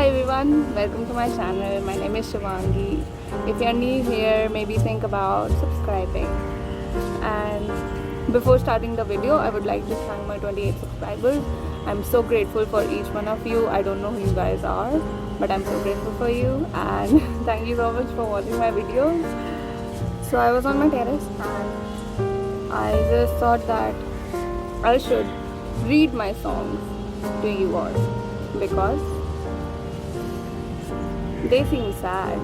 Hi everyone, welcome to my channel. My name is Shivangi. If you're new here, maybe think about subscribing. And before starting the video, I would like to thank my 28 subscribers. I'm so grateful for each one of you. I don't know who you guys are, but I'm so grateful for you. And thank you so much for watching my videos. So I was on my terrace and I just thought that I should read my songs to you all because they seem sad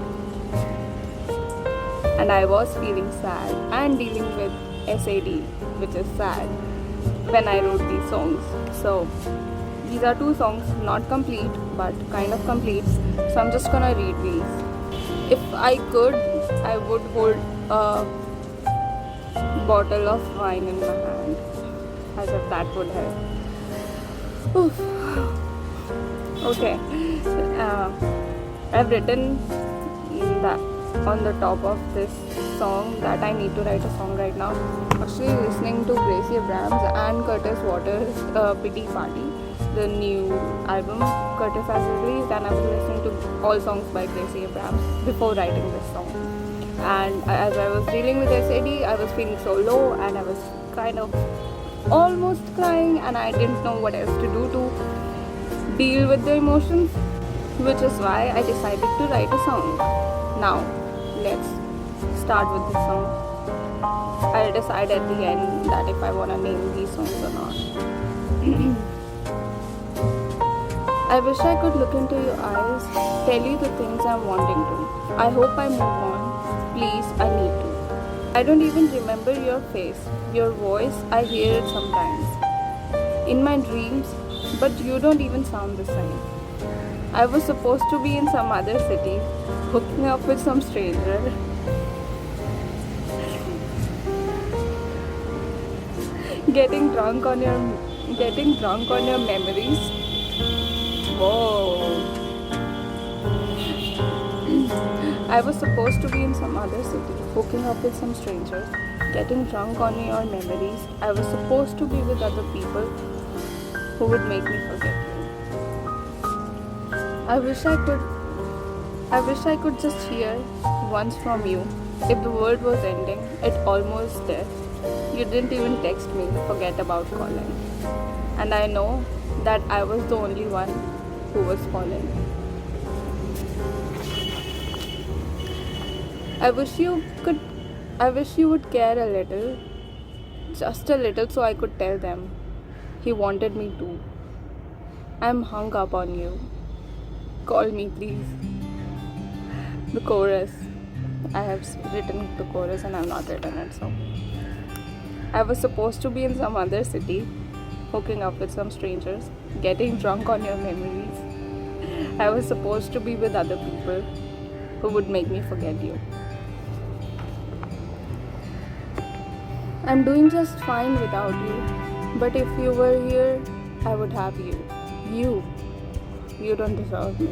and I was feeling sad and dealing with SAD, which is sad, when I wrote these songs. So these are two songs, not complete but kind of complete, so I'm just gonna read these. If I could, I would hold a bottle of wine in my hand, as if that would help. Oof. Okay, I've written that on the top of this song that I need to write a song right now. Actually listening to Gracie Abrams and Curtis Waters' Pity Party, the new album Curtis has released, and I was listening to all songs by Gracie Abrams before writing this song. And as I was dealing with SAD, I was feeling so low and I was kind of almost crying, and I didn't know what else to do to deal with the emotions, which is why I decided to write a song. Now, let's start with this song. I'll decide at the end that if I want to name these songs or not. I wish I could look into your eyes, tell you the things I'm wanting to. I hope I move on. Please, I need to. I don't even remember your face, your voice, I hear it sometimes. In my dreams, but you don't even sound the same. I was supposed to be in some other city, hooking up with some stranger. Getting drunk on your memories. Whoa. I was supposed to be in some other city, hooking up with some strangers, getting drunk on your memories. I was supposed to be with other people who would make me forget you. I wish I could just hear once from you. If the world was ending, it almost did. You didn't even text me, forget about calling. And I know that I was the only one who was falling. I wish you would care a little, just a little, so I could tell them. He wanted me too. I'm hung up on you. Call me, please. The chorus. I have written the chorus and I have not written it, so. I was supposed to be in some other city, hooking up with some strangers, getting drunk on your memories. I was supposed to be with other people who would make me forget you. I'm doing just fine without you, but if you were here, I would have you. You don't deserve me.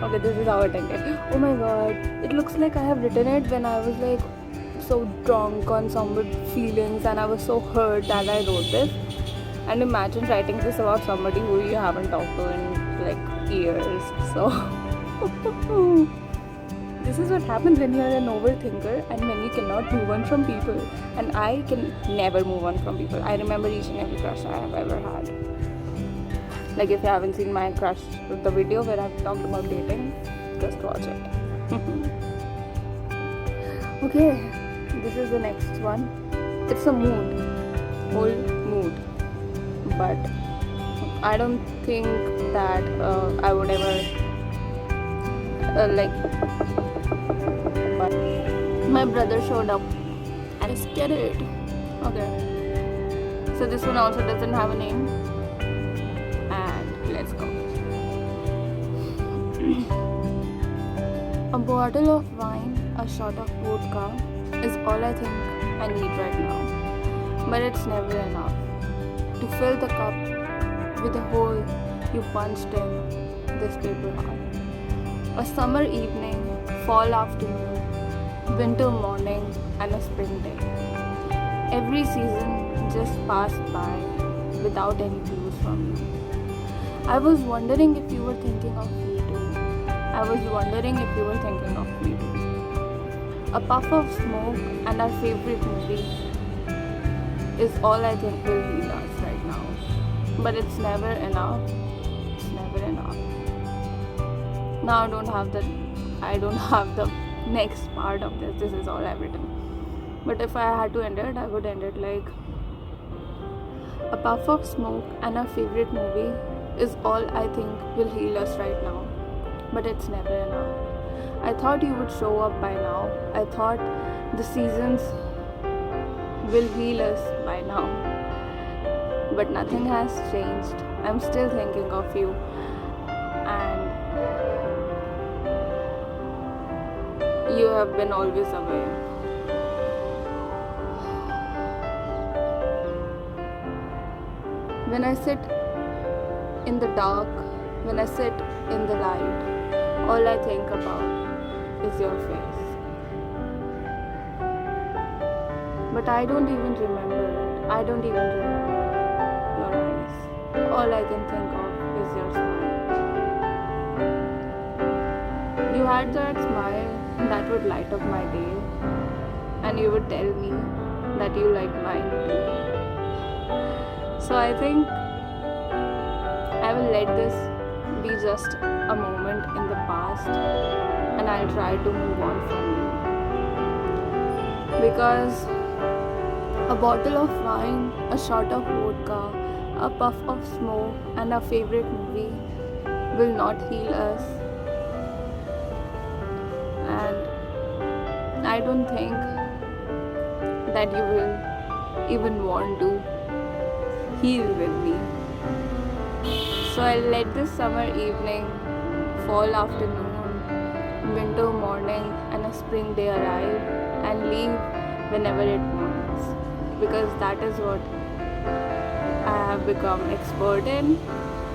Okay, this is how it ended. Oh my god, it looks like I have written it when I was like so drunk on somebody's feelings and I was so hurt that I wrote this. And imagine writing this about somebody who you haven't talked to in like years. So this is what happens when you're an overthinker and when you cannot move on from people. And I can never move on from people. I remember each and every crush I have ever had. Like if you haven't seen my crush, the video where I've talked about dating, just watch it. Okay, this is the next one. It's a mood, whole mood. But I don't think that I would ever but my brother showed up and I scared it. Okay, so this one also doesn't have a name, and let's go. A bottle of wine, a shot of vodka is all I think I need right now, but it's never enough to fill the cup with the hole you punched in this paper heart. A summer evening, fall afternoon, winter morning, and a spring day. Every season just passed by without any clues from you. I was wondering if you were thinking of me too. I was wondering if you were thinking of me too. A puff of smoke and our favorite movie is all I think will heal us right now. But it's never enough. It's never enough. Now I don't have the next part of this. This is all I've written. But if I had to end it, I would end it like a puff of smoke and our favorite movie is all I think will heal us right now. But it's never enough. I thought you would show up by now. I thought the seasons will heal us by now. But nothing has changed. I'm still thinking of you. And you have been always away. When I sit in the dark, when I sit in the light, all I think about is your face. But I don't even remember it. I don't even remember your eyes. All I can think of is your smile. You had that smile that would light up my day, and you would tell me that you liked mine too. So I think I will let this be just a moment in the past, and I'll try to move on from you. Because a bottle of wine, a shot of vodka, a puff of smoke, and a favorite movie will not heal us. And I don't think that you will even want to heal with me. So I'll let this summer evening, fall afternoon, winter morning, and a spring day arrive and leave whenever it wants. Because that is what I have become expert in.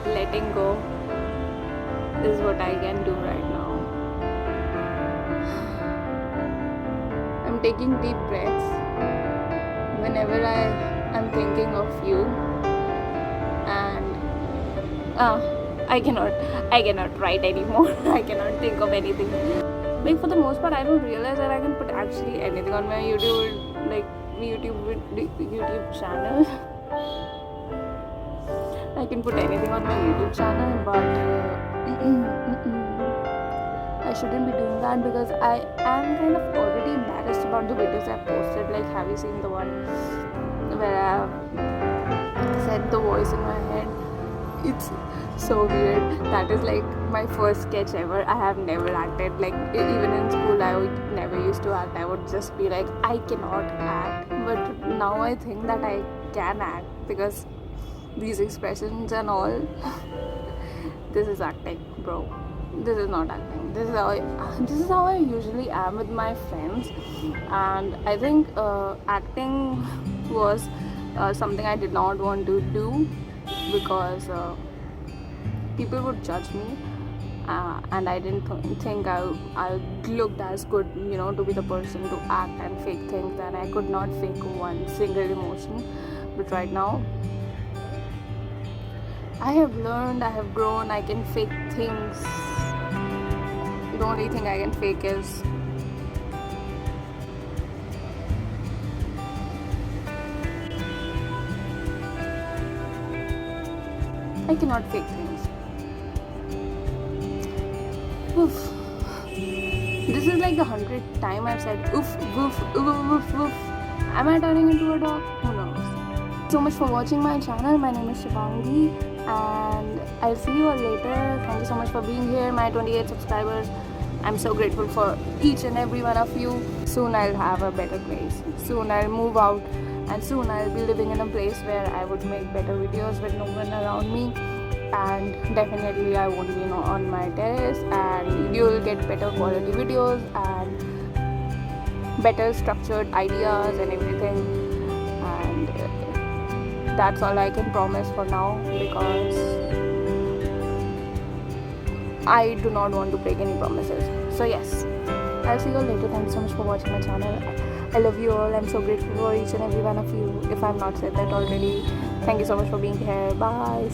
Letting go is what I can do right now. I'm taking deep breaths whenever I am thinking of you. And I cannot write anymore. I cannot think of anything. Like for the most part, I don't realize that I can put actually anything on my YouTube, like YouTube channel. I can put anything on my YouTube channel, but I shouldn't be doing that because I am kind of already embarrassed about the videos I've posted. Like, have you seen the one where I've said the voice in my head? It's so weird. That is like my first sketch ever. I have never acted. Like even in school, I never used to act. I would just be like, I cannot act. But now I think that I can act because these expressions and all. This is acting, bro. This is not acting. This is how I usually am with my friends. And I think acting was something I did not want to do because people would judge me, and I didn't think I looked as good, to be the person to act and fake things, and I could not fake one single emotion. But right now, I have learned, I have grown, I can fake things. The only thing I can fake is I cannot fake things. Oof. This is like the 100th time I've said oof, woof, oof, woof. Am I turning into a dog? Who knows? Thank you so much for watching my channel. My name is Shivangi, and I'll see you all later. Thank you so much for being here, my 28 subscribers. I'm so grateful for each and every one of you. Soon I'll have a better place. Soon I'll move out, and soon I'll be living in a place where I would make better videos with no one around me. And definitely I won't be on my terrace, and you'll get better quality videos and better structured ideas and everything. And that's all I can promise for now, because I do not want to break any promises. So yes, I'll see you all later. Thank you so much for watching my channel. I love you all. I'm so grateful for each and every one of you. If I've not said that already, thank you so much for being here. Bye.